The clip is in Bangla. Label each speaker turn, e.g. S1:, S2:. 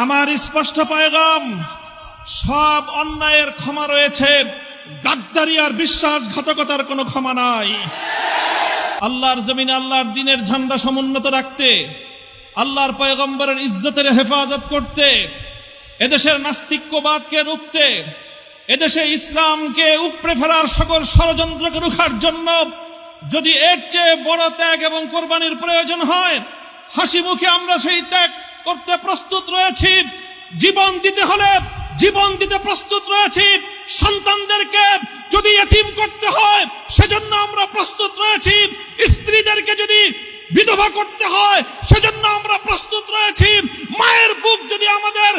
S1: আমার স্পষ্ট পয়গাম, সব অন্যায়ের ক্ষমা রয়েছে, গাদ্দারি আর বিশ্বাসঘাতকতার কোনো ক্ষমা নাই। আল্লাহর জমিনে আল্লাহর দ্বীনের ঝান্ডা সমুন্নত রাখতে, আল্লাহর পয়গম্বরের ইজ্জতের হেফাজত করতে, এদেশের নাস্তিক্যবাদকে রুখতে, এদেশে ইসলামকে উপড়ে ফেলার সকল ষড়যন্ত্রকে রুখার জন্য যদি এর চেয়ে বড় ত্যাগ এবং কোরবানির প্রয়োজন হয়, হাসি মুখে আমরা সেই ত্যাগ করতে প্রস্তুত রয়েছি। জীবন দিতে হলে জীবন দিতে প্রস্তুত রয়েছি। সন্তানদেরকে যদি এতিম করতে হয় সেজন্য আমরা প্রস্তুত রয়েছি। স্ত্রীদেরকে যদি বিধবা করতে হয় সেজন্য আমরা প্রস্তুত রয়েছি। মায়ের বুক যদি আমাদের